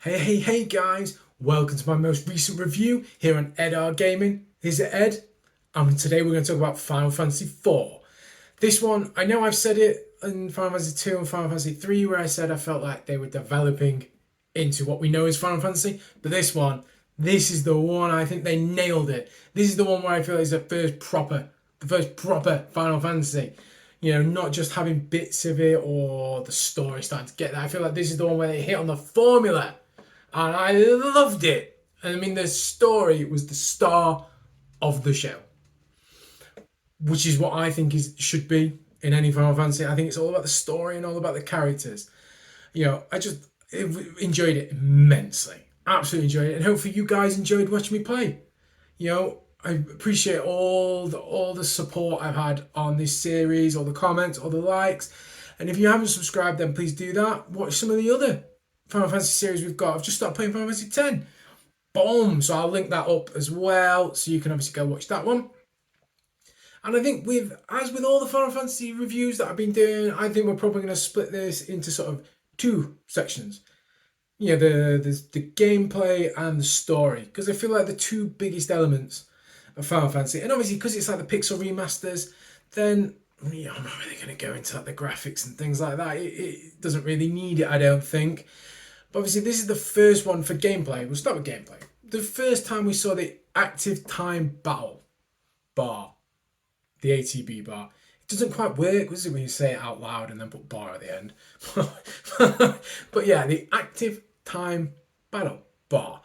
Hey guys, welcome to my most recent review here on EdR Gaming. Here's Ed, and today we're going to talk about Final Fantasy IV. This one, I know I've said it in Final Fantasy 2 and Final Fantasy 3 where I said I felt like they were developing into what we know as Final Fantasy, but this is the one I think they nailed it. This is the one where I feel is the first proper Final Fantasy. Not just having bits of it or the story starting to get there. I feel like this is the one where they hit on the formula and I loved it. I mean, the story was the star of the show, which is what I think should be in any Final Fantasy. I think it's all about the story and all about the characters. I just enjoyed it immensely, absolutely enjoyed it, and hopefully you guys enjoyed watching me play. I appreciate all the support I've had on this series, all the comments, all the likes, and if you haven't subscribed, then please do that. Watch some of the other Final Fantasy series we've got. I've just started playing Final Fantasy X. Boom! So I'll link that up as well, so you can obviously go watch that one. And I think as with all the Final Fantasy reviews that I've been doing, I think we're probably going to split this into sort of two sections. The gameplay and the story, because I feel like the two biggest elements of Final Fantasy, and obviously because it's like the pixel remasters, then I'm not really going to go into like the graphics and things like that. It doesn't really need it, I don't think. But obviously this is the first one for gameplay. We'll start with gameplay. The first time we saw the active time battle bar, the ATB bar. It doesn't quite work, does it, when you say it out loud and then put bar at the end. But yeah, the active time battle bar,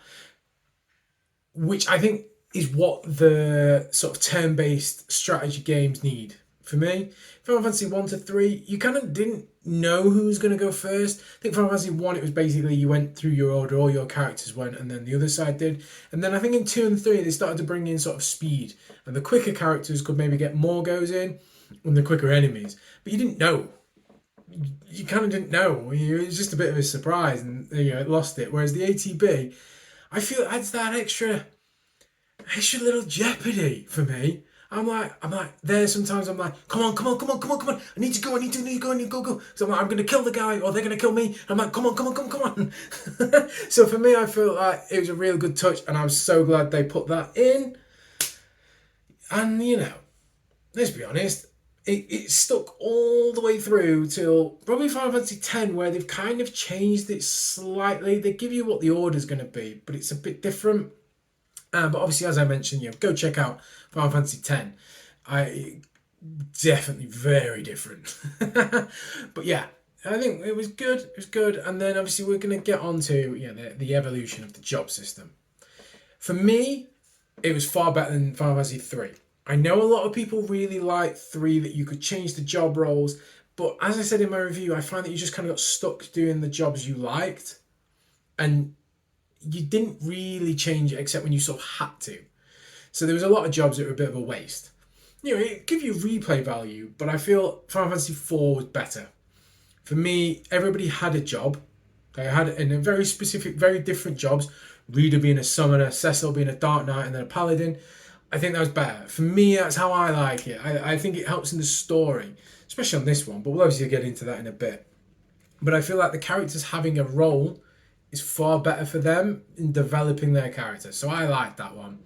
which I think is what the sort of turn-based strategy games need. For me, Final Fantasy 1 to 3, you kind of didn't know who was going to go first. I think Final Fantasy 1, it was basically you went through your order, all your characters went, and then the other side did. And then I think in 2 and 3, they started to bring in sort of speed. And the quicker characters could maybe get more goes in, and the quicker enemies. But you didn't know. You kind of didn't know. It was just a bit of a surprise, and it lost it. Whereas the ATB, I feel it adds that extra little jeopardy for me. I'm like there sometimes I'm like, come on. I need to go. So I'm gonna kill the guy or they're gonna kill me. And I'm like, come on. So for me, I feel like it was a real good touch, and I'm so glad they put that in. And let's be honest, it stuck all the way through till probably Final Fantasy X, where they've kind of changed it slightly. They give you what the order's going to be, but it's a bit different. But obviously, as I mentioned, go check out Final Fantasy X. Definitely very different. But yeah, I think it was good. It was good. And then obviously we're going to get on to the evolution of the job system. For me, it was far better than Final Fantasy 3. I know a lot of people really like 3, that you could change the job roles, but as I said in my review, I find that you just kind of got stuck doing the jobs you liked, and you didn't really change it except when you sort of had to. So there was a lot of jobs that were a bit of a waste. It give you replay value, but I feel Final Fantasy 4 was better. For me, everybody had a job. They had it in a very specific, very different jobs. Rydia being a summoner, Cecil being a dark knight, and then a paladin. I think that was better. For me, that's how I like it. I think it helps in the story, especially on this one, but we'll obviously get into that in a bit. But I feel like the characters having a role is far better for them in developing their character. So I like that one,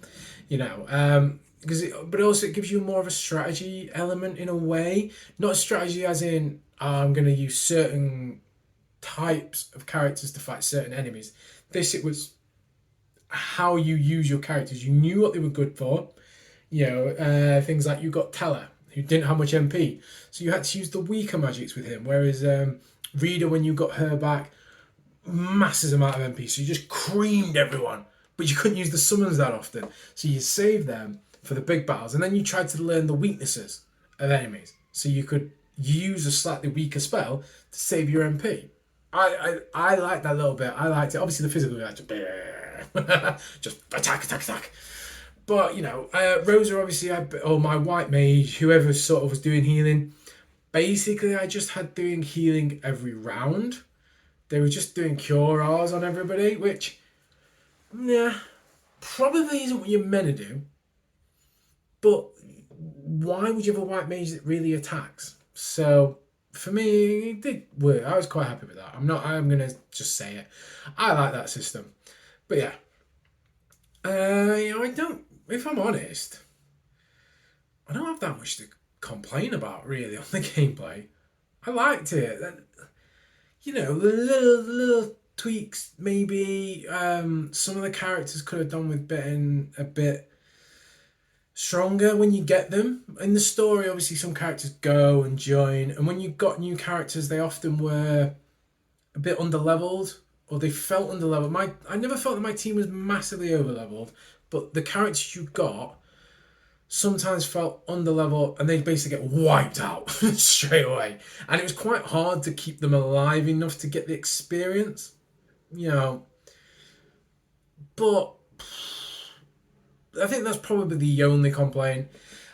but also it gives you more of a strategy element in a way. Not strategy as in, I'm going to use certain types of characters to fight certain enemies. It was how you use your characters. You knew what they were good for. Things like you got Teller, who didn't have much MP, so you had to use the weaker magics with him. Whereas Rydia, when you got her back, massive amount of MP, so you just creamed everyone. But you couldn't use the summons that often, so you saved them for the big battles, and then you tried to learn the weaknesses of enemies, so you could use a slightly weaker spell to save your MP. I liked that a little bit. I liked it. Obviously, the physical guy just attack. But Rosa, obviously, or my white mage, whoever sort of was doing healing. Basically, I just had doing healing every round. They were just doing cure R's on everybody, which, probably isn't what you're meant to do. But why would you have a white mage that really attacks? So for me, it did work. I was quite happy with that. I'm gonna just say it. I like that system. But yeah, I don't. If I'm honest, I don't have that much to complain about really on the gameplay. I liked it. The little tweaks maybe. Some of the characters could have done with being a bit stronger when you get them in the story. Obviously, some characters go and join, and when you got new characters, they often were a bit underleveled, or they felt underleveled. I never felt that my team was massively overleveled, but the characters you got sometimes felt underleveled, and they'd basically get wiped out straight away. And it was quite hard to keep them alive enough to get the experience, you know. But I think that's probably the only complaint.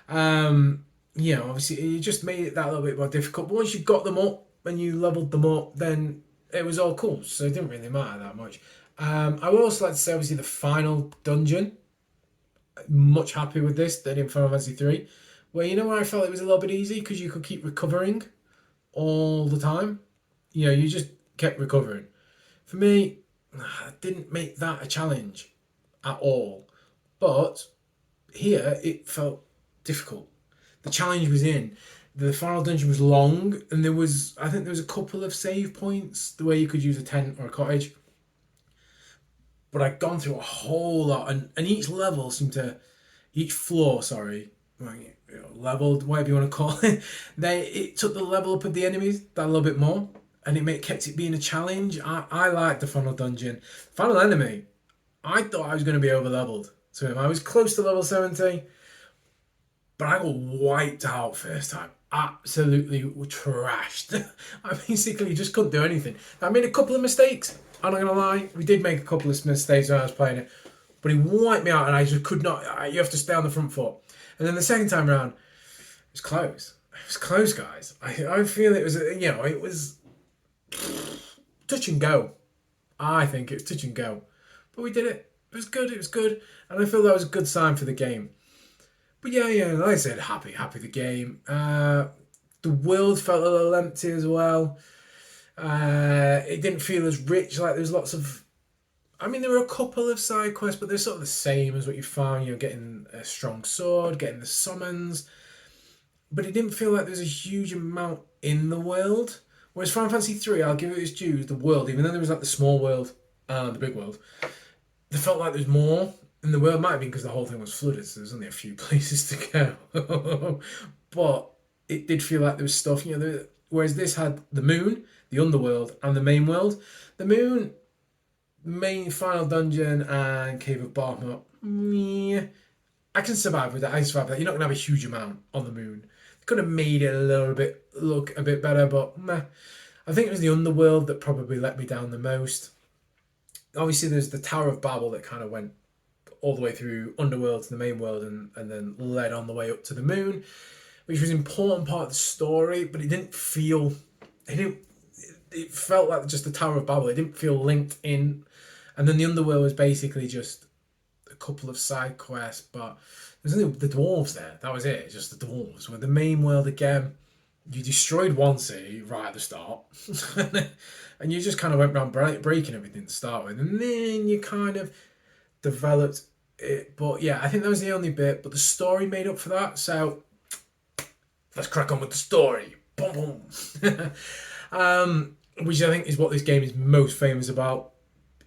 Obviously, it just made it that little bit more difficult. But once you got them up and you leveled them up, then it was all cool. So it didn't really matter that much. I would also like to say, obviously, the final dungeon. Much happy with this than in Final Fantasy 3. Where I felt it was a little bit easy because you could keep recovering all the time. You just kept recovering. For me, I didn't make that a challenge at all. But here, it felt difficult. The challenge was in. The final dungeon was long, and I think there was a couple of save points, the way you could use a tent or a cottage. But I'd gone through a whole lot, and each floor, leveled, whatever you want to call it, it took the level up of the enemies that a little bit more, and kept it being a challenge. I liked the final dungeon. Final enemy, I thought I was going to be over leveled to him. I was close to level 70, but I got wiped out first time. Absolutely trashed. I basically just couldn't do anything. I made a couple of mistakes. I'm not going to lie. We did make a couple of mistakes when I was playing it. But he wiped me out and I just could not. You have to stay on the front foot. And then the second time around, it was close. It was close, guys. I feel it was, it was touch and go. I think it was touch and go. But we did it. It was good. It was good. And I feel that was a good sign for the game. But yeah, like I said, happy the game. The world felt a little empty as well. It didn't feel as rich. Like there's lots of... there were a couple of side quests, but they're sort of the same as what you found. Getting a strong sword, getting the summons. But it didn't feel like there's a huge amount in the world. Whereas Final Fantasy 3, I'll give it its due, the world, even though there was like the small world and the big world, there felt like there's more. And the world might have been because the whole thing was flooded, so there's only a few places to go. But it did feel like there was stuff, whereas this had the moon, the underworld, and the main world. The moon, main final dungeon, and Cave of Paramour. I can survive with that. I can survive with that. You're not going to have a huge amount on the moon. They could have made it look a bit better, but meh. I think it was the underworld that probably let me down the most. Obviously, there's the Tower of Babel that kind of went all the way through underworld to the main world and then led on the way up to the moon, which was an important part of the story, but it didn't feel... It felt like just the Tower of Babel. It didn't feel linked in. And then the underworld was basically just a couple of side quests, but there's only the dwarves there. That was it. It's just the dwarves. With the main world again, you destroyed one city right at the start, and you just kind of went around breaking everything to start with, and then you kind of developed it. But yeah, I think that was the only bit. But the story made up for that. So let's crack on with the story. Boom, boom. Which I think is what this game is most famous about.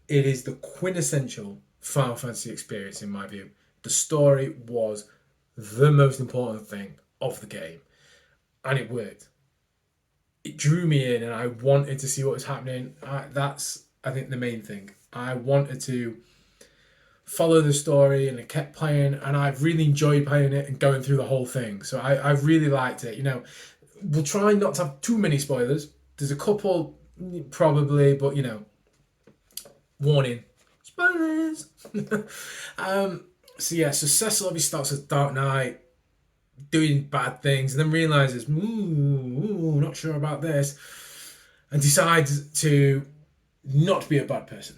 It is the quintessential Final Fantasy experience in my view. The story was the most important thing of the game, and it worked. It drew me in and I wanted to see what was happening. That's, I think, the main thing. I wanted to follow the story, and I kept playing, and I really enjoyed playing it and going through the whole thing. So I really liked it. We'll try not to have too many spoilers. There's a couple probably, but warning, spoilers. So Cecil obviously starts as Dark Knight, doing bad things, and then realizes, not sure about this, and decides to not be a bad person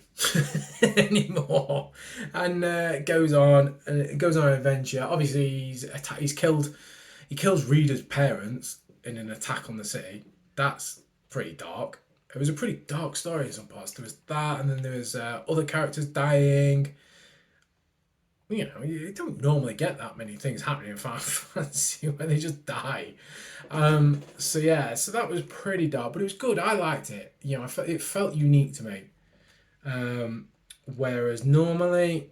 anymore, and goes on an adventure. Obviously, he kills Rydia's parents in an attack on the city. That's pretty dark. It was a pretty dark story in some parts. There was that, and then there was other characters dying. You know, you don't normally get that many things happening in Final Fantasy when they just die. So yeah, so that was pretty dark, but it was good. I liked it. You know, it felt unique to me. Whereas normally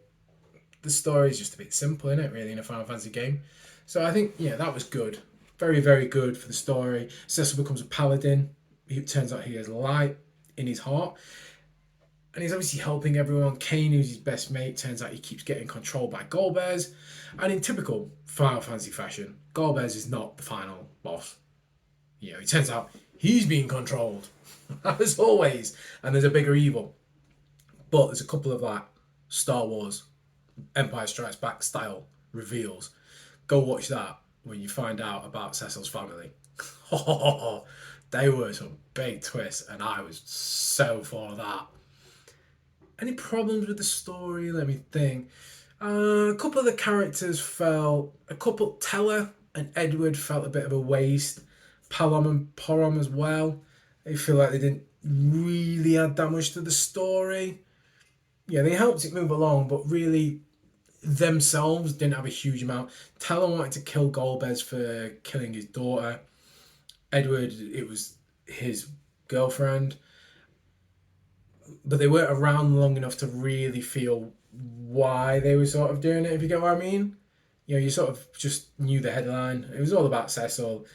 the story is just a bit simple, isn't it? Really, in a Final Fantasy game. So I think yeah, that was good. Very very good for the story. Cecil becomes a paladin. It turns out he has light in his heart. And he's obviously helping everyone. Kain, who's his best mate, turns out he keeps getting controlled by Golbez. And in typical Final Fantasy fashion, Golbez is not the final boss. You know, it turns out he's being controlled, as always. And there's a bigger evil. But there's a couple of like Star Wars, Empire Strikes Back style reveals. Go watch that when you find out about Cecil's family. They were some big twists, and I was so for that. Any problems with the story? Let me think. A couple of the characters felt Teller and Edward felt a bit of a waste. Palom and Porom as well. They feel like they didn't really add that much to the story. Yeah, they helped it move along, but really themselves didn't have a huge amount. Teller wanted to kill Golbez for killing his daughter. Edward, it was his girlfriend. But they weren't around long enough to really feel why they were sort of doing it, if you get what I mean. You know, you sort of just knew the headline. It was all about Cecil,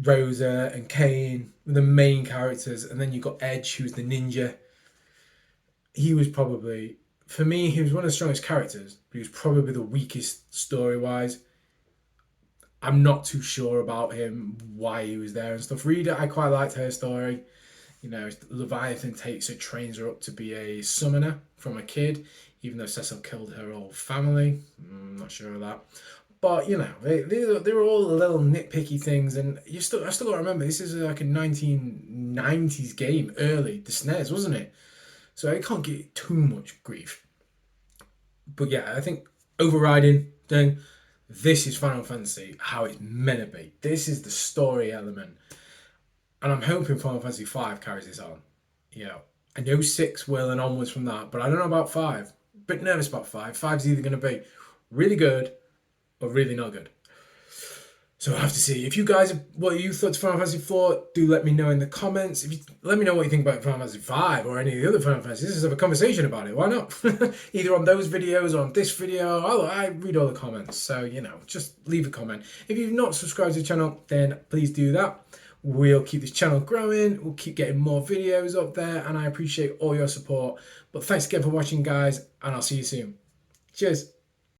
Rosa, and Kain were the main characters, and then you got Edge, who's the ninja. He was probably, for me, he was one of the strongest characters, but he was probably the weakest story-wise. I'm not too sure about him, why he was there and stuff. Rydia, I quite liked her story. You know, Leviathan takes her, trains her up to be a summoner from a kid, even though Cecil killed her whole family. I'm not sure of that. But, you know, they were all little nitpicky things. And I still got to remember, this is like a 1990s game, early, the SNES, wasn't it? So I can't get too much grief. But yeah, I think overriding thing, this is Final Fantasy, how it's meant to be. This is the story element. And I'm hoping Final Fantasy V carries this on. You know, I know 6 will and onwards from that, but I don't know about 5. Bit nervous about 5. 5's either going to be really good or really not good. So I have to see. If you guys, what you thought to Final Fantasy 4, do let me know in the comments. If you let me know what you think about Final Fantasy 5 or any of the other Final Fantasies. Let's have a conversation about it. Why not? Either on those videos or on this video. I read all the comments. So, you know, just leave a comment. If you've not subscribed to the channel, then please do that. We'll keep this channel growing. We'll keep getting more videos up there. And I appreciate all your support. But thanks again for watching, guys. And I'll see you soon. Cheers.